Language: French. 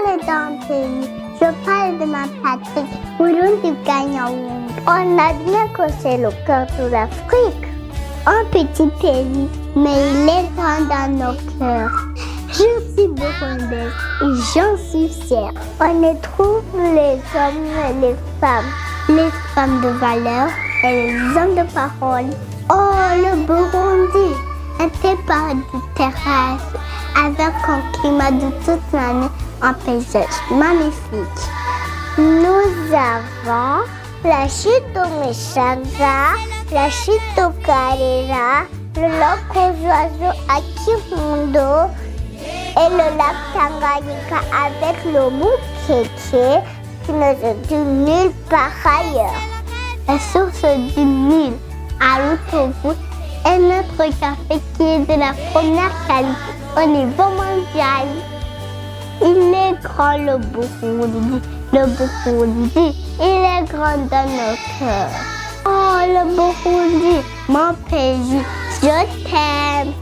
parle d'un pays, je parle de ma patrie. Burundi gagne au monde. On admet que c'est le cœur de l'Afrique. Un petit pays, mais il est grand dans nos cœurs. Je suis burundaise et j'en suis fière. On y trouve les hommes et les femmes de valeur et les hommes de parole. Oh, le Burundi était par des terrasses avec un climat de toute l'année, un paysage magnifique. Nous avons la chute de Meshaga, la chute de Karera, le lac aux oiseaux à Kirundo et le lac Tanganyika avec le Mukeke qui ne se dit nulle part ailleurs. La source du Nil à Lutovu est notre café qui est de la première qualité au niveau mondial. Il est grand le Burundi, il est grand dans nos cœurs. Oh le Burundi, mon pays, je t'aime.